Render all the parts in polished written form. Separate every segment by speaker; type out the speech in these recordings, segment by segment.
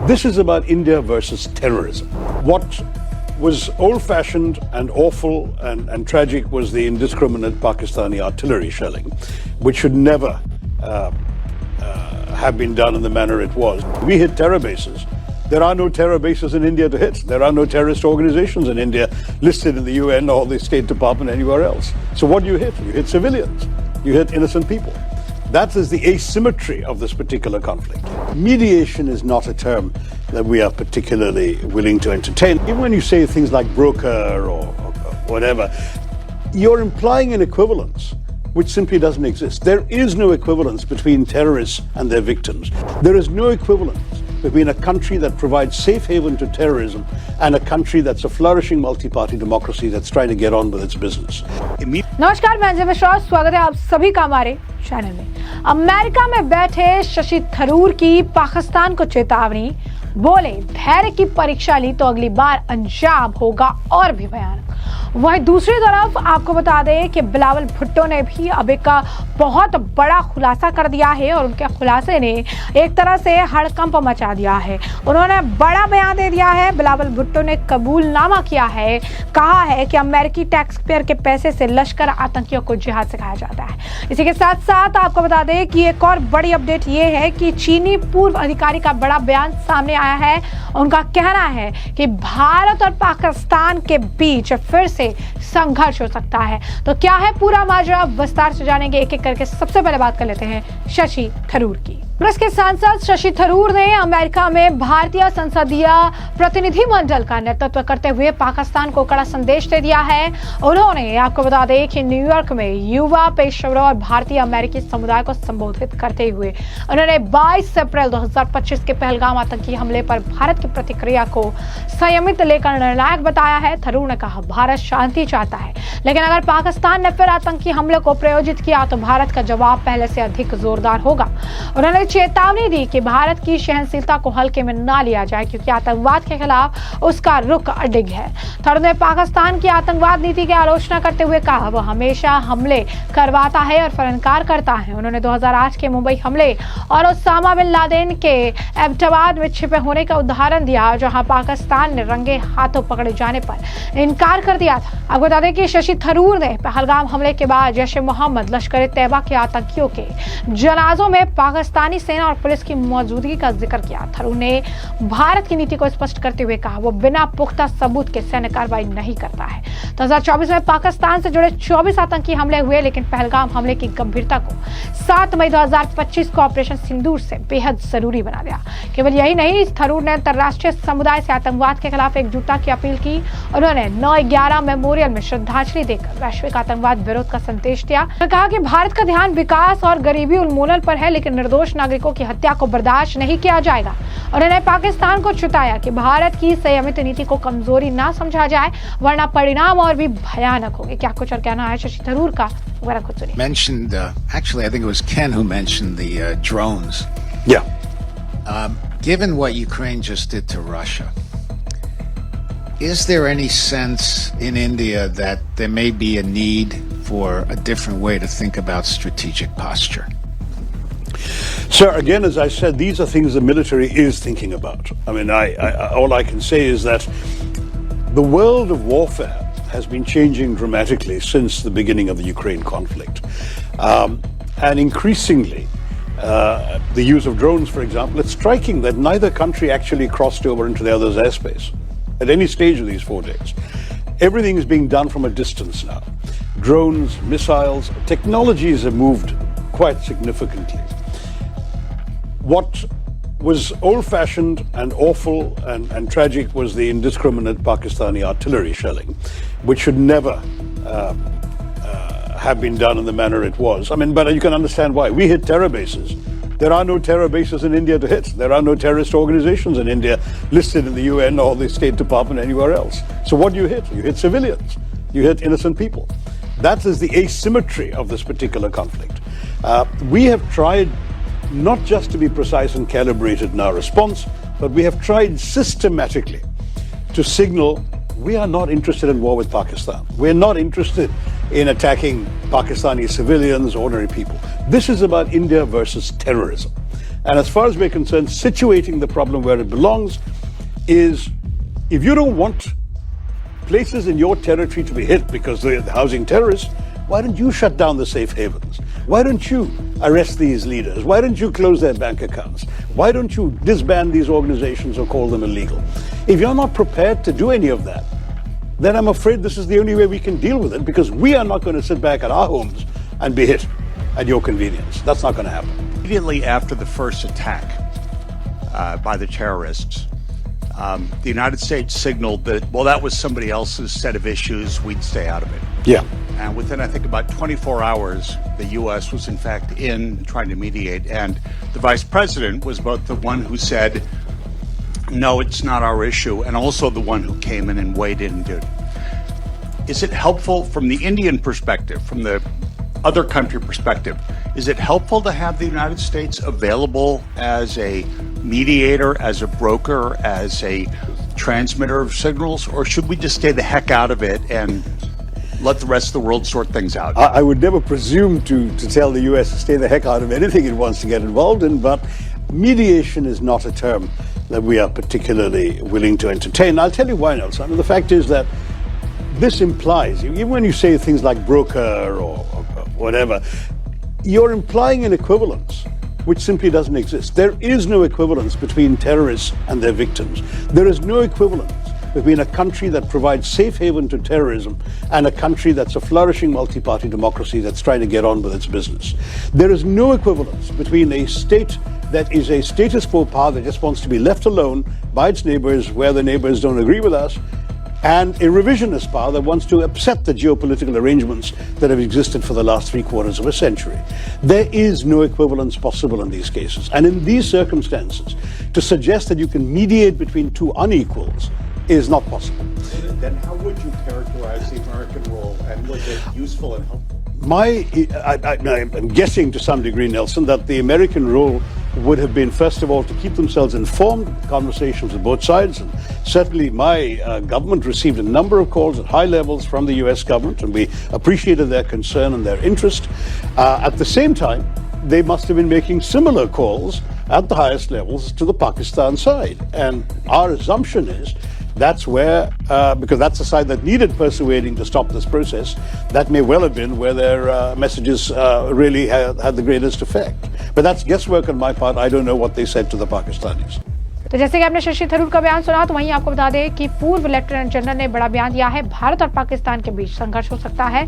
Speaker 1: This is about India versus terrorism. What was old-fashioned and awful and tragic was the indiscriminate Pakistani artillery shelling, which should never have been done in the manner it was. We hit terror bases. There are no terror bases in India to hit. There are no terrorist organizations in India listed in the UN or the State Department anywhere else. So what do you hit? You hit civilians. You hit innocent people. That is the asymmetry of this particular conflict. Mediation is not a term that we are particularly willing to entertain. Even when you say things like broker or whatever, you're implying an equivalence which simply doesn't exist. There is no equivalence between terrorists and their victims. There is no equivalence between a country that provides safe haven to terrorism and a country that's a flourishing multi-party democracy that's trying to get on with its business.
Speaker 2: नमस्कार, मैं अंजलि मिश्रा, स्वागत है आप सभी का हमारे channel में। America में बैठे शशि थरूर की पाकिस्तान को चेतावनी, बोले धैर्य की परीक्षा ली तो अगली बार अंजाम होगा और भी भयानक। वहीं दूसरी तरफ आपको बता दें कि बिलावल भुट्टो ने भी अब एक बहुत बड़ा खुलासा कर दिया है और उनके खुलासे ने एक तरह से हड़कंप मचा दिया है। उन्होंने बड़ा बयान दे दिया है। बिलावल भुट्टो ने कबूलनामा किया है, कहा है कि अमेरिकी टैक्स पेयर के पैसे से लश्कर आतंकियों को जिहाद सिखाया जाता है। इसी के साथ साथ आपको बता दें कि एक और बड़ी अपडेट ये है कि चीनी पूर्व अधिकारी का बड़ा बयान सामने आया है। उनका कहना है कि भारत और पाकिस्तान के बीच फिर से संघर्ष हो सकता है। तो क्या है पूरा माजरा, विस्तार से जानेंगे एक एक करके। सबसे पहले बात कर लेते हैं शशि थरूर की। कांग्रेस के सांसद शशि थरूर ने अमेरिका में भारतीय संसदीय प्रतिनिधि मंडल का नेतृत्व करते हुए पाकिस्तान को कड़ा संदेश दे दिया है। उन्होंने आपको बता दें कि न्यूयॉर्क में युवा पेशेवरों और भारतीय अमेरिकी समुदाय को संबोधित करते हुए उन्होंने 22 अप्रैल 2025 के पहलगाम आतंकी हमले पर भारत की प्रतिक्रिया को संयमित लेकर निर्णायक बताया है। थरूर ने कहा, भारत शांति चाहता है, लेकिन अगर पाकिस्तान ने फिर आतंकी हमले को प्रायोजित किया तो भारत का जवाब पहले से अधिक जोरदार होगा। उन्होंने चेतावनी दी कि भारत की सहनशीलता को हल्के में ना लिया जाए, क्योंकि आतंकवाद के खिलाफ उसका रुख अडिग है। थरूर ने पाकिस्तान की आतंकवाद नीति की आलोचना करते हुए कहा, वह हमेशा हमले करवाता है और फिर इनकार करता है। उन्होंने 2008 के मुंबई हमले और ओसामा बिन लादेन के एबटाबाद में छिपे होने का उदाहरण दिया, जहां पाकिस्तान ने रंगे हाथों पकड़े जाने पर इनकार कर दिया था। आपको बता दें कि शशि थरूर ने पहलगाम हमले के बाद जैश ए मोहम्मद, लश्कर तैयबा के आतंकियों के जनाजों में पाकिस्तानी सेना और पुलिस की मौजूदगी का जिक्र किया। थरूर ने भारत की नीति को स्पष्ट करते हुए कहा, वो बिना पुख्ता सबूत के सैन्य कार्रवाई नहीं करता है। 2024 में पाकिस्तान से जुड़े 24 आतंकी हमले हुए, लेकिन पहलगाम हमले की गंभीरता को 7 मई 2025 को ऑपरेशन सिंदूर से बेहद जरूरी बना दिया। केवल यही नहीं, थरूर ने अंतर्राष्ट्रीय समुदाय से आतंकवाद के खिलाफ एकजुटता की अपील की। उन्होंने 9/11 मेमोरियल में श्रद्धांजलि देकर वैश्विक आतंकवाद विरोध का संदेश दिया। उन्होंने कहा कि भारत का ध्यान विकास और गरीबी उन्मूलन पर है, लेकिन निर्दोष नागरिकों की हत्या को बर्दाश्त नहीं किया जाएगा। उन्होंने पाकिस्तान को चेताया कि भारत की संयमित नीति को कमजोरी ना समझा जाए, वरना परिणाम और भी भयानक होंगे। क्या कुछ और कहना है शशि थरूर का, वगैरह कुछ सुनिए।
Speaker 3: Mentioned, actually, I think it was Ken who mentioned the drones.
Speaker 1: Yeah.
Speaker 3: Given what Ukraine just did to Russia, is there any sense in India that there may be a need for a different way to think about strategic posture?
Speaker 1: Sir, again, as I said, these are things the military is thinking about. I mean, all I can say is that the world of warfare has been changing dramatically since the beginning of the Ukraine conflict. And increasingly, the use of drones, for example, it's striking that neither country actually crossed over into the other's airspace at any stage of these 4 days. Everything is being done from a distance now. Drones, missiles, technologies have moved quite significantly. What was old-fashioned and awful and tragic was the indiscriminate Pakistani artillery shelling, which should never have been done in the manner it was. I mean, but you can understand why. We hit terror bases. There are no terror bases in India to hit. There are no terrorist organizations in India listed in the UN or the State Department anywhere else. So what do you hit? You hit civilians. You hit innocent people. That is the asymmetry of this particular conflict. We have tried not just to be precise and calibrated in our response, but we have tried systematically to signal we are not interested in war with Pakistan. We're not interested in attacking Pakistani civilians, ordinary people. This is about India versus terrorism. And as far as we're concerned, situating the problem where it belongs is, if you don't want places in your territory to be hit because they're housing terrorists, why don't you shut down the safe havens? Why don't you arrest these leaders? Why don't you close their bank accounts? Why don't you disband these organizations or call them illegal? If you're not prepared to do any of that, then I'm afraid this is the only way we can deal with it, because we are not going to sit back at our homes and be hit at your convenience. That's not going to happen.
Speaker 4: Immediately after the first attack by the terrorists, the United States signaled that, well, that was somebody else's set of issues, we'd stay out of it.
Speaker 1: Yeah.
Speaker 4: And within, I think, about 24 hours, the U.S. was, in fact, in trying to mediate. And the vice president was both the one who said, no, it's not our issue, and also the one who came in and weighed in and did. Is it helpful from the Indian perspective, from the other country perspective, is it helpful to have the United States available as a mediator, as a broker, as a transmitter of signals, or should we just stay the heck out of it and let the rest of the world sort things out?
Speaker 1: I would never presume to tell the U.S. to stay the heck out of anything it wants to get involved in, but mediation is not a term that we are particularly willing to entertain. I'll tell you why, Nelson. I mean, the fact is that this implies, even when you say things like broker or whatever, you're implying an equivalence which simply doesn't exist. There is no equivalence between terrorists and their victims. There is no equivalence between a country that provides safe haven to terrorism and a country that's a flourishing multi-party democracy that's trying to get on with its business. There is no equivalence between a state that is a status quo power that just wants to be left alone by its neighbors where the neighbors don't agree with us, and a revisionist power that wants to upset the geopolitical arrangements that have existed for the last 3/4 of a century. There is no equivalence possible in these cases. And in these circumstances, to suggest that you can mediate between two unequals is not possible.
Speaker 4: Then how would you characterize the American role, and was it useful and helpful?
Speaker 1: I'm guessing to some degree, Nelson, that the American role would have been, first of all, to keep themselves informed, conversations with both sides. And certainly my government received a number of calls at high levels from the U.S. government, and we appreciated their concern and their interest. At the same time, they must have been making similar calls at the highest levels to the Pakistan side. And our assumption is that's where, because that's the side that needed persuading to stop this process, that may well have been where their messages really had the greatest effect. But that's guesswork on my part. I don't know what they said to the Pakistanis.
Speaker 2: तो जैसे कि आपने शशि थरूर का बयान सुना, तो वहीं आपको बता दें कि पूर्व लेफ्टिनेंट जनरल ने बड़ा बयान दिया है। भारत और पाकिस्तान के बीच संघर्ष हो सकता है।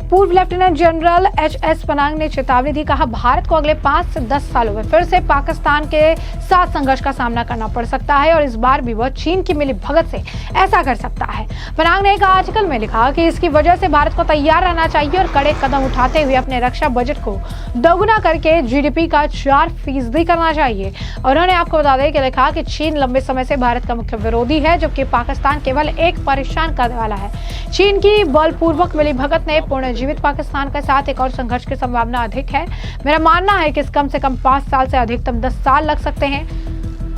Speaker 2: पूर्व लेफ्टिनेंट जनरल एच.एस. पनांग ने चेतावनी दी, कहा भारत को अगले 5 से 10 सालों में फिर से पाकिस्तान के साथ संघर्ष का सामना करना पड़ सकता है, और इस बार भी वह चीन की मिलीभगत से ऐसा कर सकता है। पनांग ने एक आर्टिकल में लिखा कि इसकी वजह से भारत को तैयार रहना चाहिए और कड़े कदम उठाते हुए अपने रक्षा बजट को दोगुना करके जीडीपी का 4% करना चाहिए। और उन्होंने आपको बता दें कि लिखा कि चीन लंबे समय से भारत का मुख्य विरोधी है, जबकि पाकिस्तान केवल एक परेशान करने वाला है। चीन की बलपूर्वक मिलीभगत ने पूर्ण जीवित पाकिस्तान के साथ एक और संघर्ष की संभावना अधिक है। मेरा मानना है कि कम से कम 5 साल से अधिकतम 10 साल लग सकते हैं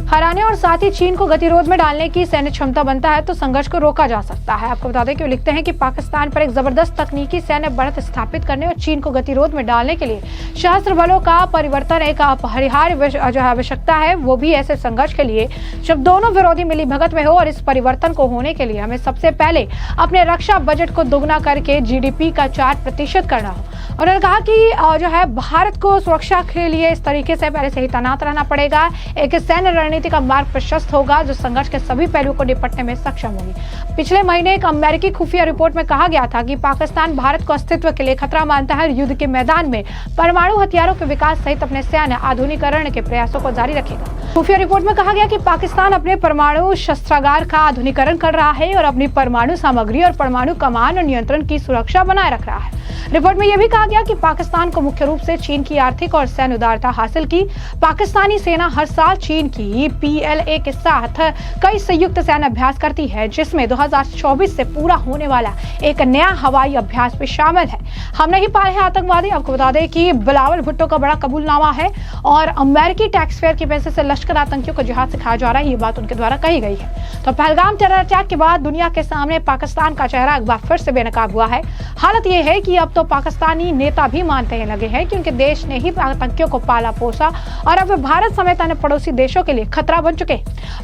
Speaker 2: हराने, और साथ ही चीन को गतिरोध में डालने की सैन्य क्षमता बनता है तो संघर्ष को रोका जा सकता है। आपको बता दें कि वो लिखते हैं कि पाकिस्तान पर एक जबरदस्त तकनीकी सैन्य बढ़त स्थापित करने और चीन को गतिरोध में डालने के लिए सशस्त्र बलों का परिवर्तन एक अपरिहार्य आवश्यकता है, वो भी ऐसे संघर्ष के लिए जब दोनों विरोधी मिलीभगत में हो। और इस परिवर्तन को होने के लिए हमें सबसे पहले अपने रक्षा बजट को दोगुना करके जीडीपी का 4% करना हो। उन्होंने कहा कि भारत को सुरक्षा के लिए इस तरीके से पहले से ही तैनात रहना पड़ेगा। एक सैन्य रणनीति का मार्ग प्रशस्त होगा जो संघर्ष के सभी पहलुओं को निपटने में सक्षम होगी। पिछले महीने एक अमेरिकी खुफिया रिपोर्ट में कहा गया था कि पाकिस्तान भारत को अस्तित्व के लिए खतरा मानता है और युद्ध के मैदान में परमाणु हथियारों के विकास सहित अपने सैन्य आधुनिकीकरण के प्रयासों को जारी रखेगा। खुफिया रिपोर्ट में कहा गया कि पाकिस्तान अपने परमाणु शस्त्रागार का आधुनिकीकरण कर रहा है और अपनी परमाणु सामग्री और परमाणु कमान और नियंत्रण की सुरक्षा बनाए रख रहा है। रिपोर्ट में यह भी कहा गया कि पाकिस्तान को मुख्य रूप से चीन की आर्थिक और सैन्य उदारता हासिल की। पाकिस्तानी सेना हर साल चीन की PLA के साथ कई संयुक्त सैन्य अभ्यास करती है, जिसमें 2024 से पूरा होने वाला एक नया हवाई अभ्यास भी शामिल है। हम नहीं पाए हैं आतंकवादी। आपको बता दें कि बिलावल भुट्टो का बड़ा कबूलनामा है और अमेरिकी टैक्स फेयर के पैसे से लश्कर आतंकियों को जिहाद सिखाया जा रहा है, ये बात उनके द्वारा कही गई है। तो पहलगाम टेरर अटैक के बाद दुनिया के सामने पाकिस्तान का चेहरा एक बार फिर से बेनकाब हुआ है। हालत यह है कि अब तो पाकिस्तानी नेता भी मानते लगे हैं कि उनके देश ने ही आतंकियों को पाला पोसा और अब वे भारत समेत अन्य पड़ोसी देशों के लिए खतरा बन चुके।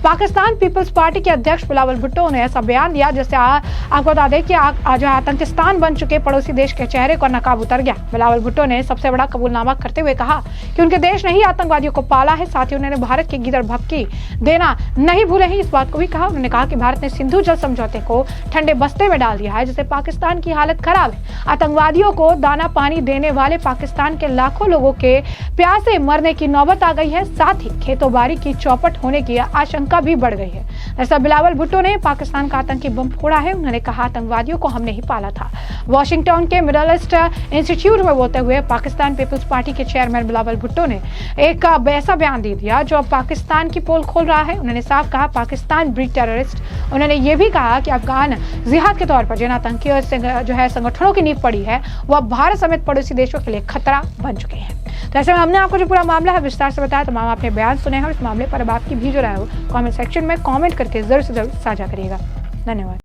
Speaker 2: पाकिस्तान पीपल्स पार्टी के अध्यक्ष बिलावल भुट्टो ने ऐसा बयान दिया जिससे आपको बता दें कि आज आतंकिस्तान बन चुके पड़ोसी देश के चेहरे को नकाब उतर गया। बिलावल भुट्टो ने सबसे बड़ा कबूलनामा करते हुए कहा कि उनके देश ने ही आतंकवादियों को पाला है, साथ ही उन्होंने भारत की गिदड़ भपकी देना नहीं भूले ही इस बात को भी कहा। उन्होंने कहा कि भारत ने सिंधु जल समझौते को ठंडे बस्ते में डाल दिया है, जिससे पाकिस्तान की हालत खराब है। आतंकवादियों को दाना पानी देने वाले पाकिस्तान के लाखों लोगों के प्यासे मरने की नौबत आ गई है, साथ ही खेतों बाड़ी की चौपट होने की आशंका भी बढ़ गई है। ऐसा बिलावल भुट्टो ने पाकिस्तान का आतंकी बम फोड़ा है। उन्होंने कहा आतंकवादियों को हमने ही पाला था। वॉशिंगटन के मिडल ईस्ट इंस्टीट्यूट में बोलते हुए पाकिस्तान पीपल्स पार्टी के चेयरमैन बिलावल भुट्टो ने एक ऐसा बयान दे दिया जो अब पाकिस्तान की पोल खोल रहा है। उन्होंने साफ कहा पाकिस्तान ब्रीड टेररिस्ट। उन्होंने ये भी कहा कि अफगान जिहाद के तौर पर जिन आतंकियों जो है संगठनों की नींव पड़ी है वह भारत समेत पड़ोसी देशों के लिए खतरा बन चुके हैं। तो ऐसे में हमने आपको जो पूरा मामला है विस्तार से बताया, तमाम आपने बयान सुने हैं और इस मामले पर अब आपकी भी जो राय हो कमेंट सेक्शन में कमेंट करके जरूर से जरूर साझा करिएगा। धन्यवाद।